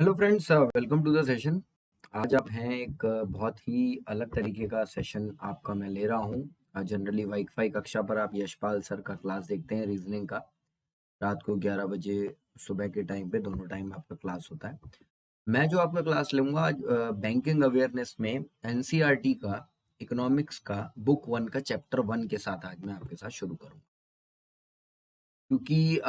Hello friends, welcome to the session. आज आप हैं एक बहुत ही अलग तरीके का सेशन आपका मैं ले रहा हूँ। जनरली वाईफाई कक्षा पर आप यशपाल सर का क्लास देखते हैं रीजनिंग का। रात को 11 बजे सुबह के टाइम पे दोनों टाइम आपका क्लास होता है। मैं जो आपका क्लास लूँगा आज बैंकिंग अवेयरनेस में एनसीईआरटी का इकोनॉमिक्स का बुक 1 का चैप्टर 1 के साथ आज मैं आपके साथ शुरू करूँगा। क्योंकि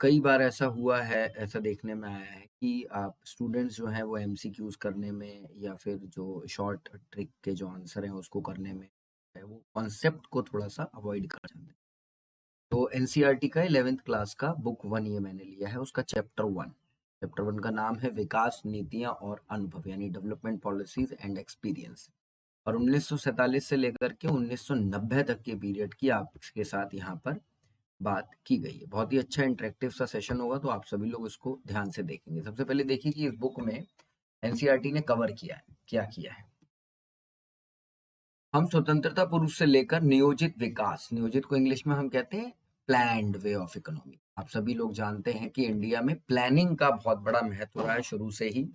कई बार ऐसा हुआ है, ऐसा देखने में आया है कि आप स्टूडेंट्स जो हैं वो एमसीक्यूज करने में या फिर जो शॉर्ट ट्रिक के जो आंसर हैं उसको करने में वो कॉन्सेप्ट को थोड़ा सा अवॉइड कर जाते हैं। तो एनसीईआरटी का 11th क्लास का बुक 1 ये मैंने लिया है, उसका चैप्टर 1 का नाम है विकास नीतियां और अनुभव, यानी डेवलपमेंट पॉलिसीज एंड एक्सपीरियंस। और 1947 से लेकर के 1990 तक के पीरियड की आपके साथ यहाँ पर बात की गई है। बहुत ही अच्छा इंटरेक्टिव सा सेशन होगा, तो आप सभी लोग इसको ध्यान से देखेंगे। सबसे पहले देखिए कि इस बुक में एनसीईआरटी ने कवर किया है, क्या किया है। हम स्वतंत्रता पूर्व से लेकर नियोजित विकास, नियोजित को इंग्लिश में हम कहते हैं प्लान्ड वे ऑफ इकोनॉमी। आप सभी लोग जानते हैं कि इंडिया में प्लानिंग का बहुत बड़ा महत्व रहा है शुरू से ही।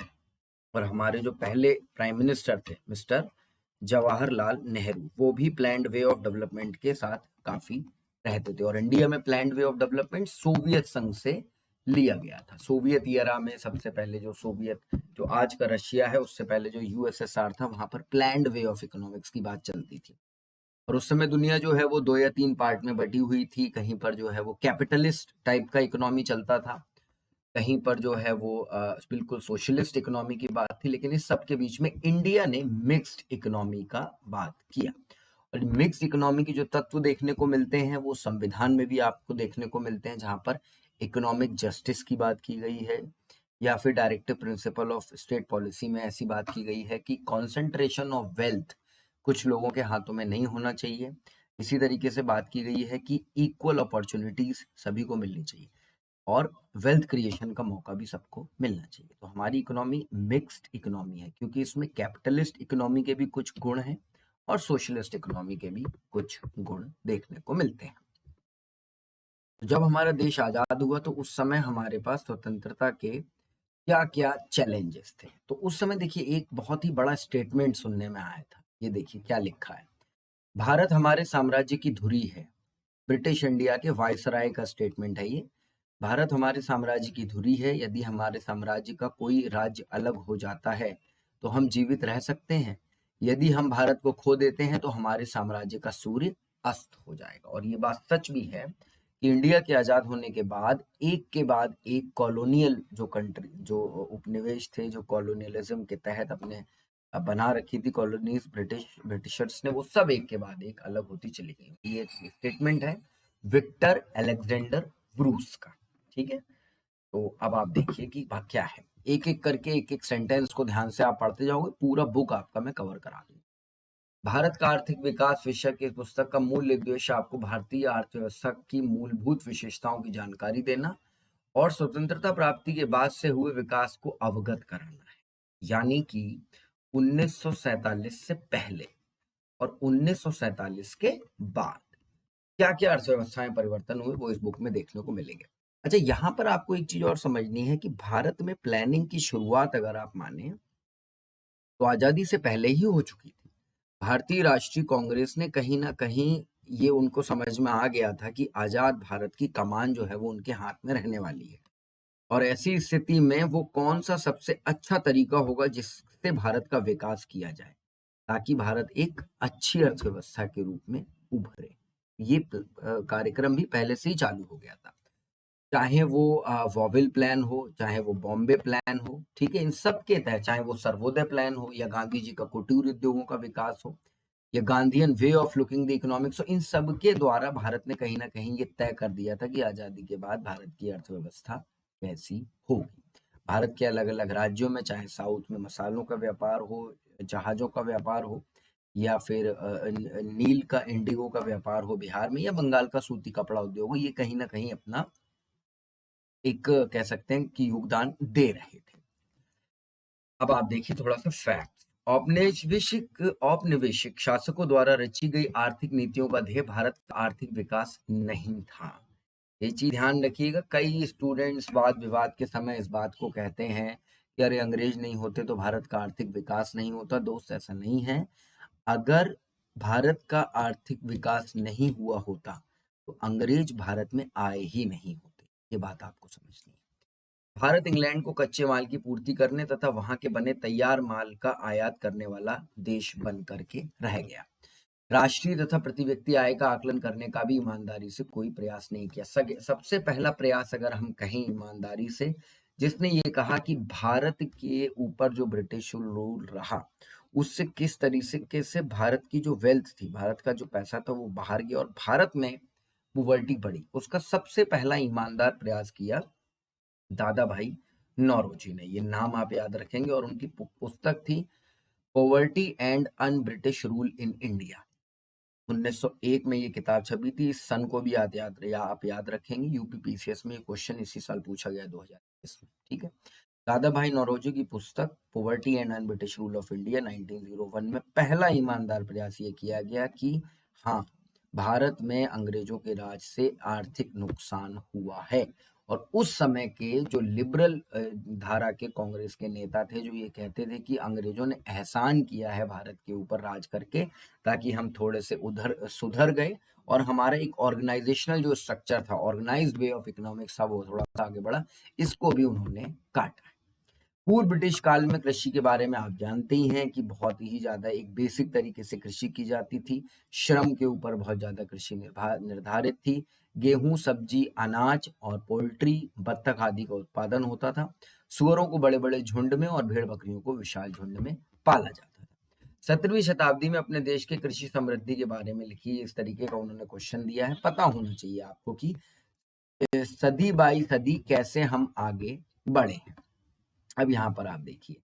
और हमारे जो पहले प्राइम मिनिस्टर थे मिस्टर जवाहरलाल नेहरू, वो भी प्लान्ड वे ऑफ डेवलपमेंट के साथ काफी रहते थे। और इंडिया में planned way of development Soviet संघ से लिया गया था। सोवियत ईरा में सबसे पहले जो आज का रशिया है, उससे पहले जो यूएसएसआर था, वहां पर प्लान्ड वे ऑफ इकोनॉमिक्स की बात चलती थी। और उस समय दुनिया जो है वो 2 या 3 पार्ट में बटी हुई थी। कहीं पर जो है वो कैपिटलिस्ट टाइप का इकोनॉमी चलता था, कहीं पर जो है वो बिल्कुल सोशलिस्ट इकोनॉमी की बात थी। लेकिन इस सब के बीच में इंडिया ने मिक्स्ड इकोनॉमी का बात किया। और मिक्स्ड इकोनॉमी की जो तत्व देखने को मिलते हैं वो संविधान में भी आपको देखने को मिलते हैं, जहां पर इकोनॉमिक जस्टिस की बात की गई है, या फिर directive principle of state policy में ऐसी बात की गई है कि कॉन्सेंट्रेशन ऑफ वेल्थ कुछ लोगों के हाथों में नहीं होना चाहिए। इसी तरीके से बात की गई है कि इक्वल अपॉर्चुनिटीज सभी को मिलनी चाहिए और वेल्थ क्रिएशन का मौका भी सबको मिलना चाहिए। तो हमारी इकोनॉमी मिक्स्ड इकोनॉमी है, क्योंकि इसमें कैपिटलिस्ट इकोनॉमी के भी कुछ गुण हैं और सोशलिस्ट इकोनॉमी के भी कुछ गुण देखने को मिलते हैं। जब हमारा देश आजाद हुआ तो उस समय हमारे पास स्वतंत्रता के क्या क्या चैलेंजेस थे। तो उस समय देखिए एक बहुत ही बड़ा स्टेटमेंट सुनने में आया था। ये देखिए क्या लिखा है, भारत हमारे साम्राज्य की धुरी है। ब्रिटिश इंडिया के वायसराय का स्टेटमेंट है ये। भारत हमारे साम्राज्य की धुरी है, यदि हमारे साम्राज्य का कोई राज्य अलग हो जाता है तो हम जीवित रह सकते हैं, यदि हम भारत को खो देते हैं तो हमारे साम्राज्य का सूर्य अस्त हो जाएगा। और ये बात सच भी है कि इंडिया के आजाद होने के बाद एक कॉलोनियल जो कंट्री, जो उपनिवेश थे, जो कॉलोनियलिज्म के तहत अपने बना रखी थी कॉलोनीज ब्रिटिशर्स ने, वो सब एक के बाद एक अलग होती चली गई। ये स्टेटमेंट है विक्टर अलेक्जेंडर ब्रूस का। ठीक है, तो अब आप देखिए कि क्या है। एक एक करके एक एक सेंटेंस को ध्यान से आप पढ़ते जाओगे, पूरा बुक आपका मैं कवर करा दूंगा। भारत का आर्थिक विकास विषय की पुस्तक का मूल उद्देश्य आपको भारतीय अर्थव्यवस्था की मूलभूत विशेषताओं की जानकारी देना और स्वतंत्रता प्राप्ति के बाद से हुए विकास को अवगत कराना है। यानी कि 1947 से पहले और 1947 के बाद क्या क्या अर्थव्यवस्थाएं परिवर्तन हुए वो इस बुक में देखने को मिलेंगे। अच्छा, यहाँ पर आपको एक चीज और समझनी है कि भारत में प्लानिंग की शुरुआत अगर आप माने तो आजादी से पहले ही हो चुकी थी। भारतीय राष्ट्रीय कांग्रेस ने कहीं ना कहीं ये उनको समझ में आ गया था कि आजाद भारत की कमान जो है वो उनके हाथ में रहने वाली है। और ऐसी स्थिति में वो कौन सा सबसे अच्छा तरीका होगा जिससे भारत का विकास किया जाए, ताकि भारत एक अच्छी अर्थव्यवस्था के रूप में उभरे। ये कार्यक्रम भी पहले से ही चालू हो गया था, चाहे वो वॉवेल प्लान हो, चाहे वो बॉम्बे प्लान हो। ठीक है, इन सब के तहत, चाहे वो सर्वोदय प्लान हो या गांधी जी का कुटीर उद्योगों का विकास हो या Gandhian way of looking the economics हो, इन सब के द्वारा भारत ने कहीं ना कहीं ये तय कर दिया था कि आजादी के बाद भारत की अर्थव्यवस्था कैसी होगी। भारत के अलग अलग राज्यों में, चाहे साउथ में मसालों का व्यापार हो, जहाजों का व्यापार हो, या फिर नील का इंडिगो का व्यापार हो बिहार में, या बंगाल का सूती कपड़ा उद्योग हो, ये कहीं ना कहीं अपना एक कह सकते हैं कि योगदान दे रहे थे। अब आप देखिए थोड़ा सा फैक्ट। औपनिवेशिक शासकों द्वारा रची गई आर्थिक नीतियों का ध्येय भारत का आर्थिक विकास नहीं था। ये चीज ध्यान रखिएगा। कई स्टूडेंट्स वाद विवाद के समय इस बात को कहते हैं कि अरे अंग्रेज नहीं होते तो भारत का आर्थिक विकास नहीं होता। दोस्त, ऐसा नहीं है। अगर भारत का आर्थिक विकास नहीं हुआ होता तो अंग्रेज भारत में आए ही नहीं होते। ये बात आपको समझनी है। भारत इंग्लैंड को कच्चे माल की पूर्ति करने तथा वहां के बने तैयार माल का आयात करने वाला देश बन करके रह गया। राष्ट्रीय तथा प्रति व्यक्ति आय का आकलन करने का भी ईमानदारी से कोई प्रयास नहीं किया। सबसे पहला प्रयास अगर हम कहें ईमानदारी से, जिसने ये कहा कि भारत के ऊपर जो ब्रिटिश रूल रहा उससे किस तरीके से भारत की जो वेल्थ थी, भारत का जो पैसा था वो बाहर गया और भारत में पॉवर्टी बढ़ी, उसका सबसे पहला ईमानदार प्रयास किया दादा भाई नौरोजी ने। ये नाम आप याद रखेंगे। और उनकी पुस्तक थी poverty and un British rule in India. 1901 में ये किताब छपी थी। इस सन को भी आप याद रखेंगे। यूपीपीसीएस में ये क्वेश्चन इसी साल पूछा गया 2020 में। ठीक है। दादा भाई नौरोजी की पुस्तक poverty and un British rule of India 1901 में पहला ईमानदार प्रयास ये किया गया कि हाँ, भारत में अंग्रेजों के राज से आर्थिक नुकसान हुआ है। और उस समय के जो लिबरल धारा के कांग्रेस के नेता थे जो ये कहते थे कि अंग्रेजों ने एहसान किया है भारत के ऊपर राज करके, ताकि हम थोड़े से उधर सुधर गए और हमारा एक ऑर्गेनाइजेशनल जो स्ट्रक्चर था, ऑर्गेनाइज्ड वे ऑफ इकोनॉमिक्स था, वो थोड़ा सा आगे बढ़ा। इसको भी उन्होंने काटा। पूर्व ब्रिटिश काल में कृषि के बारे में आप जानते ही हैं कि बहुत ही ज्यादा एक बेसिक तरीके से कृषि की जाती थी। श्रम के ऊपर बहुत ज्यादा कृषि निर्धारित थी। गेहूं, सब्जी, अनाज और पोल्ट्री, बत्तख आदि का उत्पादन होता था। सुअरों को बड़े बड़े झुंड में और भेड़ बकरियों को विशाल झुंड में पाला जाता था। 17वीं शताब्दी में अपने देश के कृषि समृद्धि के बारे में लिखी इस तरीके का उन्होंने क्वेश्चन दिया है। पता होना चाहिए आपको कि सदी बाई सदी कैसे हम आगे बढ़े हैं। अब यहाँ पर आप देखिए,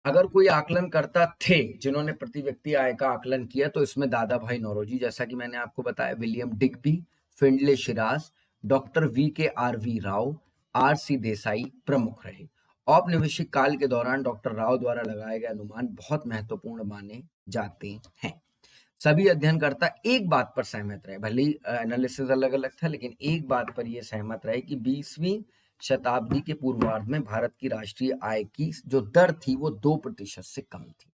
अगर कोई आकलन करता थे जिन्होंने प्रति व्यक्ति आय का आकलन किया तो इसमें दादा भाई नौरोजी, जैसा कि मैंने आपको बताया, William Digby, Findlay Shirras, doctor V Rao, C Desai प्रमुख रहे। औपनिवेशिक काल के दौरान डॉक्टर राव द्वारा लगाए गए अनुमान बहुत महत्वपूर्ण माने जाते हैं। सभी अध्ययनकर्ता एक बात पर सहमत रहे, भले ही एनालिसिस अलग अलग था, लेकिन एक बात पर यह सहमत रहे कि 20वीं शताब्दी के पूर्वार्ध में भारत की राष्ट्रीय आय की जो दर थी वो 2% से कम थी।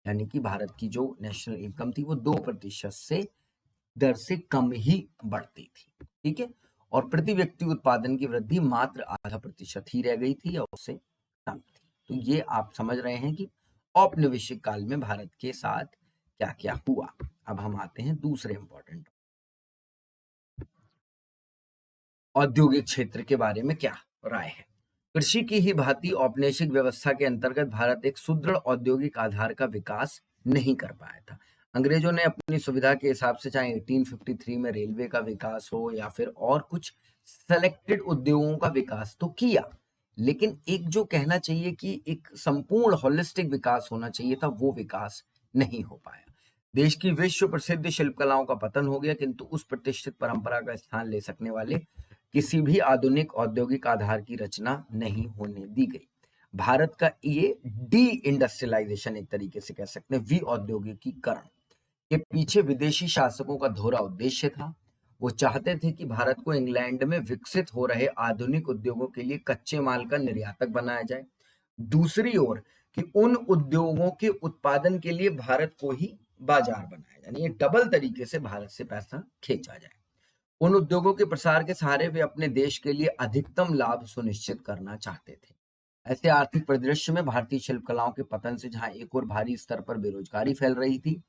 यानी कि भारत की जो नेशनल इनकम थी वो 2% से दर से कम ही बढ़ती थी। ठीक है। और प्रति व्यक्ति उत्पादन की वृद्धि मात्र 0.5% ही रह गई थी या उससे कम थी। तो ये आप समझ रहे हैं कि औपनिवेशिक काल में भारत के साथ क्या क्या हुआ। अब हम आते हैं दूसरे इंपॉर्टेंट, औद्योगिक क्षेत्र के बारे में क्या राय है। कृषि की ही भांति औपनिवेशिक व्यवस्था के अंतर्गत भारत एक सुदृढ़ औद्योगिक आधार का विकास नहीं कर पाया था। अंग्रेजों ने अपनी सुविधा के हिसाब से चाहे 1853 में रेलवे का विकास हो या फिर और कुछ सेलेक्टेड उद्योगों का विकास तो किया, लेकिन एक जो कहना चाहिए कि एक संपूर्ण होलिस्टिक विकास होना चाहिए था, वो विकास नहीं हो पाया। देश की विश्व प्रसिद्ध शिल्प कलाओं का पतन हो गया, किंतु उस प्रतिष्ठित परंपरा का स्थान ले सकने वाले किसी भी आधुनिक औद्योगिक आधार की रचना नहीं होने दी गई। भारत का ये डी इंडस्ट्रियलाइजेशन, एक तरीके से कह सकते हैं विऔद्योगिकीकरण, के पीछे विदेशी शासकों का दोहरा उद्देश्य था। वो चाहते थे कि भारत को इंग्लैंड में विकसित हो रहे आधुनिक उद्योगों के लिए कच्चे माल का निर्यातक बनाया जाए, दूसरी ओर कि उन उद्योगों के उत्पादन के लिए भारत को ही बाजार बनाया जाए, यानी ये डबल तरीके से भारत से पैसा खींचा जाए। उन उद्योगों के प्रसार के सहारे वे अपने देश के लिए अधिकतम लाभ सुनिश्चित करना चाहते थे। ऐसे आर्थिक परिदृश्य में भारतीय शिल्प कलाओं के पतन से जहां एक और भारी स्तर पर बेरोजगारी फैल रही थी,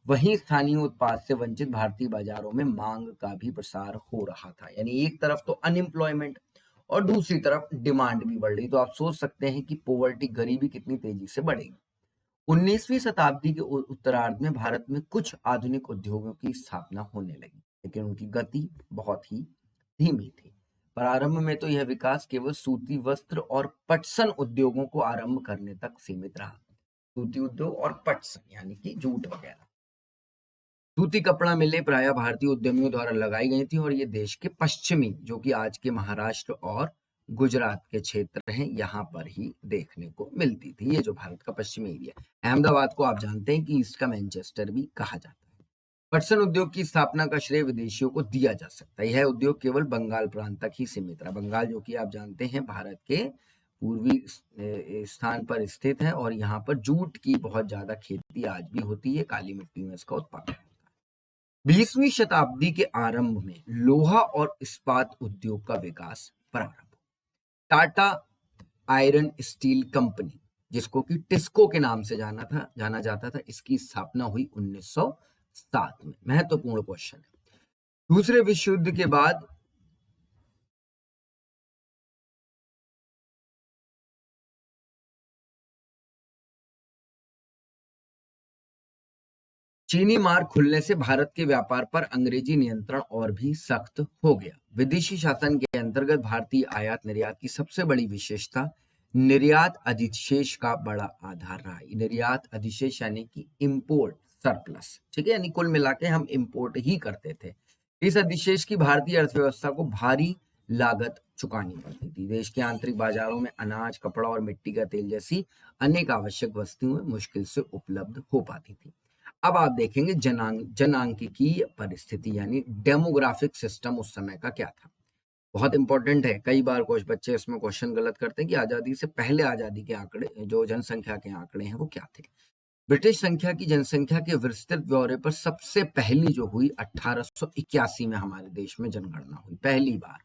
वहीं स्थानीय उत्पाद से वंचित भारतीय बाजारों में मांग का भी प्रसार हो रहा था। यानी एक तरफ तो अनएम्प्लॉयमेंट और दूसरी तरफ डिमांड भी बढ़ रही। तो आप सोच सकते हैं कि पॉवर्टी, गरीबी कितनी तेजी से बढ़ेगी। 19वीं शताब्दी के उत्तरार्ध में भारत में कुछ आधुनिक उद्योगों की स्थापना होने लगी, लेकिन उनकी गति बहुत ही धीमी थी। प्रारंभ में तो यह विकास केवल सूती वस्त्र और पटसन उद्योगों को आरंभ करने तक सीमित रहा। सूती उद्योग और पटसन यानी कि जूट वगैरह। सूती कपड़ा मिलें प्रायः भारतीय उद्यमियों द्वारा लगाई गई थी और ये देश के पश्चिमी, जो कि आज के महाराष्ट्र और गुजरात के क्षेत्र हैं, यहाँ पर ही देखने को मिलती थी। ये जो भारत का पश्चिमी एरिया, अहमदाबाद को आप जानते हैं कि इसका मैनचेस्टर भी कहा जाता है। पटसन उद्योग की स्थापना का श्रेय विदेशियों को दिया जा सकता है। यह उद्योग केवल बंगाल प्रांत तक ही सीमित रहा। बंगाल जो कि आप जानते हैं भारत के पूर्वी स्थान पर स्थित है और यहाँ पर जूट की बहुत ज्यादा खेती आज भी होती है, काली मिट्टी में इसका उत्पादन होता है। 20वीं शताब्दी के आरंभ में लोहा और इस्पात उद्योग का विकास प्रारंभ। टाटा आयरन स्टील कंपनी, जिसको कि टिस्को के नाम से जाना जाता था, इसकी स्थापना हुई 1907 में। महत्वपूर्ण क्वेश्चन है। दूसरे विश्व युद्ध के बाद चीनी मार्ग खुलने से भारत के व्यापार पर अंग्रेजी नियंत्रण और भी सख्त हो गया। विदेशी शासन के अंतर्गत भारतीय आयात निर्यात की सबसे बड़ी विशेषता निर्यात अधिशेष का बड़ा आधार रहा। निर्यात अधिशेष यानी कि इंपोर्ट सरप्लस, ठीक है, यानी कुल मिला के हम इंपोर्ट ही करते थे। इस अधिशेष की भारतीय अर्थव्यवस्था को भारी लागत चुकानी पड़ती थी। देश के आंतरिक बाजारों में अनाज, कपड़ा और मिट्टी का तेल जैसी अनेक आवश्यक वस्तुएं मुश्किल से उपलब्ध हो पाती थी। अब आप देखेंगे जनांकीय परिस्थिति यानी डेमोग्राफिक सिस्टम उस समय का क्या था। बहुत इंपॉर्टेंट है। कई बार कुछ बच्चे इसमें क्वेश्चन गलत करते हैं कि आजादी से पहले आजादी के आंकड़े, जो जनसंख्या के आंकड़े हैं, वो क्या थे। ब्रिटिश संख्या की जनसंख्या के विस्तृत ब्यौरे पर सबसे पहली जो हुई 1881 में हमारे देश में जनगणना हुई, पहली बार।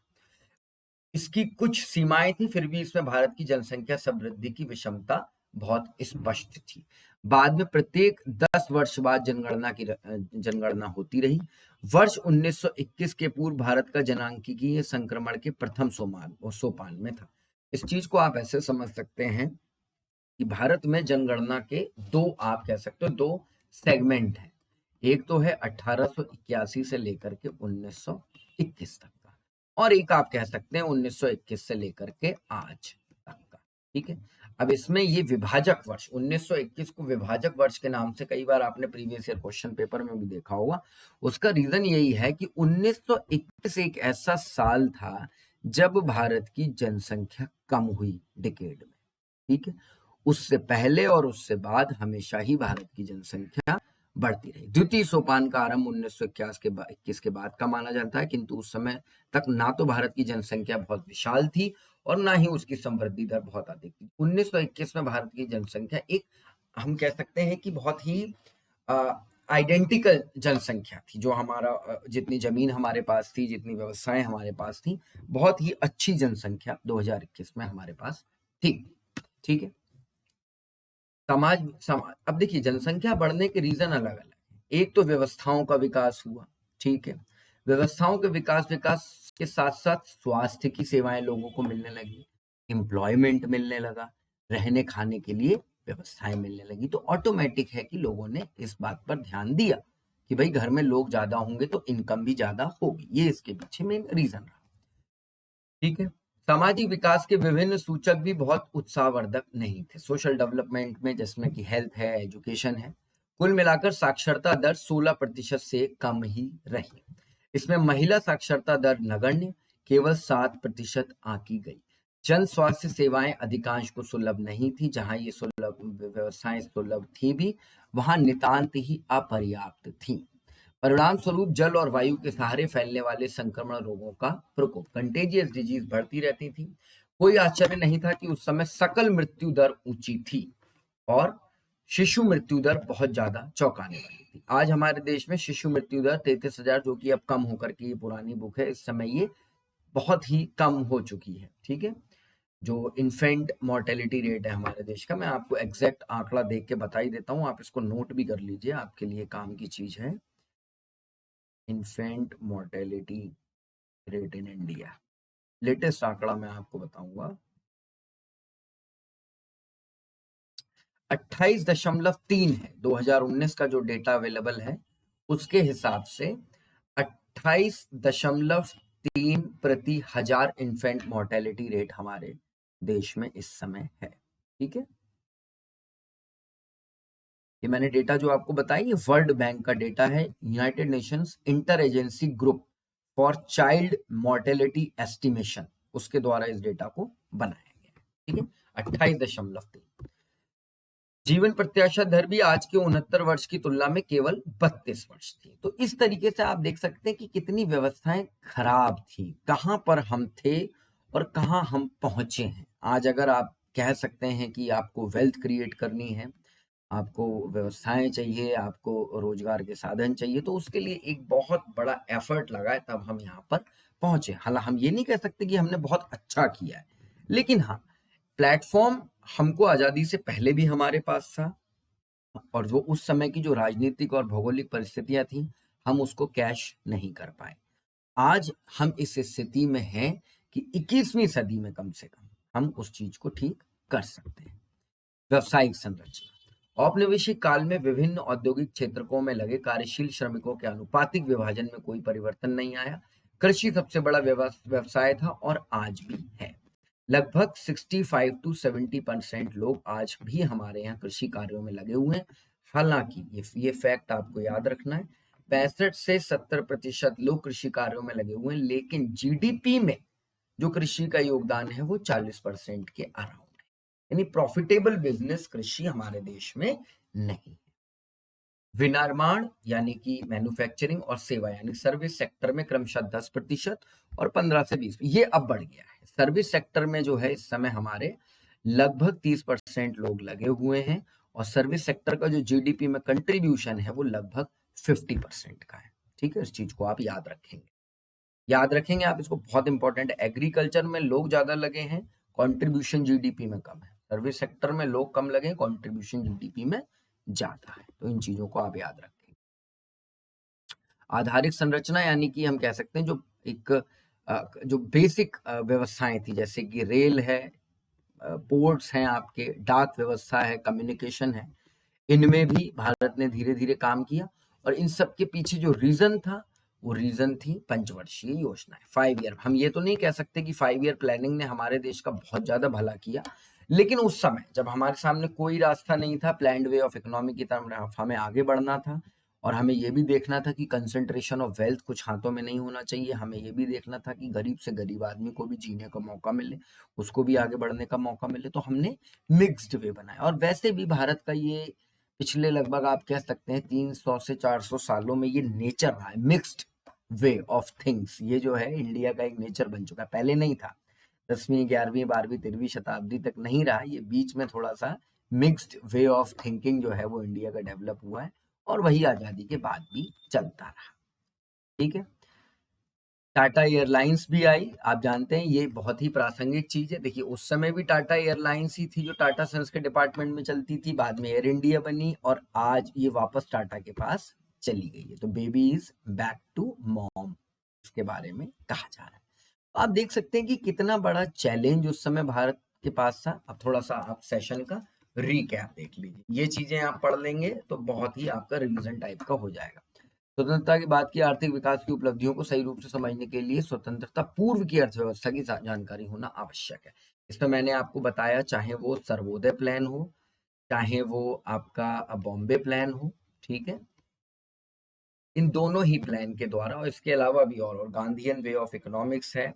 इसकी कुछ सीमाएं थी, फिर भी इसमें भारत की जनसंख्या समृद्धि की विषमता बहुत स्पष्ट थी। बाद में प्रत्येक 10 वर्ष बाद जनगणना होती रही। वर्ष 1921 के पूर्व भारत का जनांकीय संक्रमण के प्रथम सोपान में था। इस चीज को आप ऐसे समझ सकते हैं कि भारत में जनगणना के दो, आप कह सकते हो, दो सेगमेंट हैं। एक तो है 1881 से लेकर के 1921 तक का, और एक आप कह सकते हैं 1921 से लेकर के आज तक का, ठीक है। अब इसमें ये विभाजक वर्ष 1921 को विभाजक वर्ष के नाम से कई बार आपने प्रीवियस ईयर क्वेश्चन पेपर में भी देखा होगा। उसका रीजन यही है कि 1921 एक ऐसा साल था जब भारत की जनसंख्या कम हुई डिकेड में, ठीक है। उससे पहले और उससे बाद हमेशा ही भारत की जनसंख्या बढ़ती रही। द्वितीय सोपान का आरंभ 1921 के बाद का माना जाता है, किंतु उस समय तक ना तो भारत की जनसंख्या बहुत विशाल थी और ना ही उसकी समृद्धि दर बहुत अधिक थी। 1921 में भारत की जनसंख्या एक, हम कह सकते हैं कि बहुत ही आइडेंटिकल जनसंख्या थी। जो हमारा जितनी जमीन हमारे पास थी, जितनी व्यवस्थाएं हमारे पास थी, बहुत ही अच्छी जनसंख्या 2021 में हमारे पास थी, ठीक है। अब देखिए, जनसंख्या बढ़ने के रीजन अलग अलग है। एक तो व्यवस्थाओं का विकास हुआ, ठीक है। व्यवस्थाओं के विकास के साथ साथ स्वास्थ्य की सेवाएं लोगों को मिलने लगी, एम्प्लॉयमेंट मिलने लगा, रहने खाने के लिए व्यवस्थाएं मिलने लगी। तो ऑटोमेटिक है कि लोगों ने इस बात पर ध्यान दिया कि भाई घर में लोग ज्यादा होंगे तो इनकम भी ज्यादा होगी। ये इसके पीछे मेन रीजन रहा, ठीक है। सामाजिक विकास के विभिन्न सूचक भी बहुत उत्साहवर्धक नहीं थे। सोशल डेवलपमेंट में, जिसमें कि हेल्थ है, एजुकेशन है, कुल मिलाकर साक्षरता दर 16% से कम ही रही। इसमें महिला साक्षरता दर नगण्य, केवल 7% आंकी गई। जन स्वास्थ्य सेवाएं अधिकांश को सुलभ नहीं थी। जहां ये सुलभ व्यवस्थाएं सुलभ थी भी, वहां नितांत ही अपर्याप्त थी। परिणाम स्वरूप जल और वायु के सहारे फैलने वाले संक्रमण रोगों का प्रकोप, कंटेजियस डिजीज, बढ़ती रहती थी। कोई आश्चर्य नहीं था कि उस समय सकल मृत्यु दर ऊंची थी और शिशु मृत्यु दर बहुत ज्यादा चौंकाने वाली थी। आज हमारे देश में शिशु मृत्यु दर 33,000, जो कि अब कम होकर के, ये पुरानी बुक है, इस समय ये बहुत ही कम हो चुकी है, ठीक है। जो इन्फेंट मोर्टेलिटी रेट है हमारे देश का, मैं आपको एग्जैक्ट आंकड़ा देख के बता ही देता हूँ, आप इसको नोट भी कर लीजिए, आपके लिए काम की चीज है। Infant mortality rate in India, latest आंकड़ा मैं आपको बताऊंगा, 28.3 है। 2019 का जो डेटा अवेलेबल है उसके हिसाब से 28.3 प्रति हजार इन्फेंट मोर्टेलिटी रेट हमारे देश में इस समय है, ठीक है। ये मैंने डेटा जो आपको बताया, ये वर्ल्ड बैंक का डेटा है, United Nations inter agency group for child mortality estimation, उसके द्वारा इस डेटा को बनाया गया, ठीक है। 28.3। जीवन प्रत्याशा दर भी आज के 69 वर्ष की तुलना में केवल 32 वर्ष थी। तो इस तरीके से आप देख सकते हैं कि कितनी व्यवस्थाएं खराब थी, कहां पर हम थे और कहां हम पहुंचे हैं। आज अगर आप कह सकते हैं कि आपको वेल्थ क्रिएट करनी है, आपको व्यवस्थाएं चाहिए, आपको रोजगार के साधन चाहिए, तो उसके लिए एक बहुत बड़ा एफर्ट लगा है, तब हम यहाँ पर पहुंचे। हालांकि हम ये नहीं कह सकते कि हमने बहुत अच्छा किया है, लेकिन हाँ, प्लेटफॉर्म हमको आजादी से पहले भी हमारे पास था, और जो उस समय की जो राजनीतिक और भौगोलिक परिस्थितियां थी, हम उसको कैश नहीं कर पाए। आज हम इस स्थिति में हैं कि 21वीं सदी में कम से कम हम उस चीज को ठीक कर सकते हैं। व्यावसायिक संरचना। औपनिवेशिक काल में विभिन्न औद्योगिक क्षेत्रों में लगे कार्यशील श्रमिकों के आनुपातिक विभाजन में कोई परिवर्तन नहीं आया। कृषि सबसे बड़ा व्यवसाय था और आज भी है। लगभग 65 to 70% लोग आज भी हमारे यहाँ कृषि कार्यों में लगे हुए हैं। हालांकि ये फैक्ट आपको याद रखना है, 65 से 70% लोग कृषि कार्यों में लगे हुए हैं, लेकिन जीडीपी में जो कृषि का योगदान है वो 40% के अराउंड है। यानी प्रॉफिटेबल बिजनेस कृषि हमारे देश में नहीं है। विनिर्माण यानी कि मैन्युफैक्चरिंग और सेवा यानी सर्विस सेक्टर में क्रमशः 10% और 15 से 20, ये अब बढ़ गया है। सर्विस सेक्टर में जो है इस समय हमारे लगभग 30% लोग लगे हुए हैं, और सर्विस सेक्टर का जो जीडीपी में कंट्रीब्यूशन है वो लगभग 50% का है। ठीक है, इस चीज को आप याद रखेंगे आप इसको, बहुत इंपॉर्टेंट है। एग्रीकल्चर में लोग ज्यादा लगे हैं, कंट्रीब्यूशन जीडीपी में कम है। सर्विस सेक्टर में लोग कम लगे, कंट्रीब्यूशन जीडीपी में ज्यादा है। तो इन चीजों को आप याद रखें। आधारिक संरचना यानी कि हम कह सकते हैं जो एक जो बेसिक व्यवस्थाएं थी, जैसे कि रेल है, पोर्ट्स हैं, आपके डाक व्यवस्था है, कम्युनिकेशन है, इनमें भी भारत ने धीरे धीरे काम किया। और इन सब के पीछे जो रीजन था वो रीजन थी पंचवर्षीय योजनाएं, 5 ईयर। हम ये तो नहीं कह सकते कि 5 ईयर प्लानिंग ने हमारे देश का बहुत ज्यादा भला किया, लेकिन उस समय जब हमारे सामने कोई रास्ता नहीं था, प्लान्ड वे ऑफ इकोनॉमी की तरफ हमें आगे बढ़ना था, और हमें ये भी देखना था कि कंसंट्रेशन ऑफ वेल्थ कुछ हाथों में नहीं होना चाहिए। हमें ये भी देखना था कि गरीब से गरीब आदमी को भी जीने का मौका मिले, उसको भी आगे बढ़ने का मौका मिले। तो हमने मिक्स्ड वे बनाया, और वैसे भी भारत का ये पिछले लगभग आप कह सकते हैं 300 से 400 सालों में ये नेचर रहा है, मिक्स्ड वे ऑफ थिंग्स। ये जो है इंडिया का एक नेचर बन चुका है, पहले नहीं था। 10वीं 11वीं 12वीं 13वीं शताब्दी तक नहीं रहा, ये बीच में थोड़ा सा मिक्स्ड वे ऑफ थिंकिंग जो है वो इंडिया का डेवलप हुआ है, और वही आजादी के बाद भी चलता रहा। ठीक है, टाटा एयरलाइंस भी आई। आप जानते हैं ये बहुत ही प्रासंगिक चीज है। देखिए, उस समय भी टाटा एयरलाइंस ही थी जो टाटा सन्स के डिपार्टमेंट में चलती थी, बाद में एयर इंडिया बनी, और आज ये वापस टाटा के पास चली गई है। तो baby is back to mom, इसके बारे में कहा जा रहा है। आप देख सकते हैं कि कितना बड़ा चैलेंज उस समय भारत के पास था। अब थोड़ा सा आप सेशन का रीकैप देख लीजिए, ये चीजें आप पढ़ लेंगे तो बहुत ही आपका रिवीजन टाइप का हो जाएगा। स्वतंत्रता के बाद की आर्थिक विकास की उपलब्धियों को सही रूप से समझने के लिए स्वतंत्रता पूर्व की अर्थव्यवस्था की जानकारी होना आवश्यक है। इसमें मैंने आपको बताया, चाहे वो सर्वोदय प्लान हो, चाहे वो आपका बॉम्बे प्लान हो, ठीक है, इन दोनों ही प्लान के द्वारा, और इसके अलावा भी और गांधीयन वे ऑफ इकोनॉमिक्स है,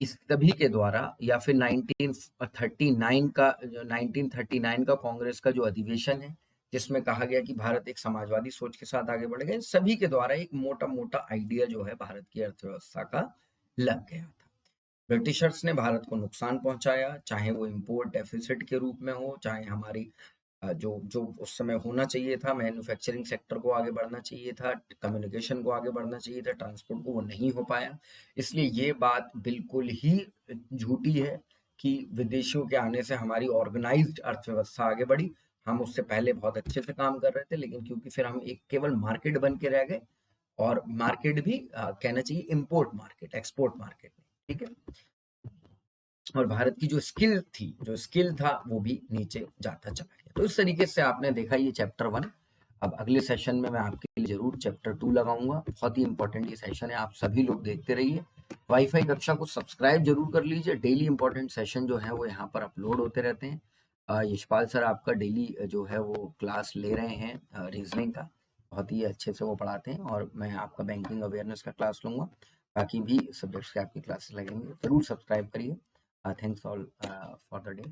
इस सभी के द्वारा, या फिर 1939 का कांग्रेस का जो अधिवेशन है जिसमें कहा गया कि भारत एक समाजवादी सोच के साथ आगे बढ़ेगा, इन सभी के द्वारा एक मोटा मोटा आइडिया जो है भारत की अर्थव्यवस्था का लग गया था। ब्रिटिशर्स ने भारत को नुकसान पहुंचाया, चाहे वो इंपोर्ट डेफिसिट के रूप में हो, चाहे हमारी जो जो उस समय होना चाहिए था, मैन्युफैक्चरिंग सेक्टर को आगे बढ़ना चाहिए था, कम्युनिकेशन को आगे बढ़ना चाहिए था, ट्रांसपोर्ट को, वो नहीं हो पाया। इसलिए ये बात बिल्कुल ही झूठी है कि विदेशियों के आने से हमारी ऑर्गेनाइज्ड अर्थव्यवस्था आगे बढ़ी। हम उससे पहले बहुत अच्छे से काम कर रहे थे, लेकिन क्योंकि फिर हम एक केवल मार्केट बन के रह गए, और मार्केट भी कहना चाहिए इम्पोर्ट मार्केट, एक्सपोर्ट मार्केट, ठीक है, और भारत की जो स्किल था वो भी नीचे जाता चला गया। तो इस तरीके से आपने देखा ये चैप्टर 1। अब अगले सेशन में मैं आपके लिए जरूर चैप्टर 2 लगाऊंगा। बहुत ही इंपॉर्टेंट ये सेशन है, आप सभी लोग देखते रहिए। वाईफाई कक्षा को सब्सक्राइब जरूर कर लीजिए। डेली इंपॉर्टेंट सेशन जो है वो यहाँ पर अपलोड होते रहते हैं। यशपाल सर आपका डेली जो है वो क्लास ले रहे हैं रीजनिंग का, बहुत ही अच्छे से वो पढ़ाते हैं, और मैं आपका बैंकिंग अवेयरनेस का क्लास लूंगा। बाकी भी सब्जेक्ट्स के आपकी क्लासेस लगेंगे, जरूर सब्सक्राइब करिए। Thanks all for the day.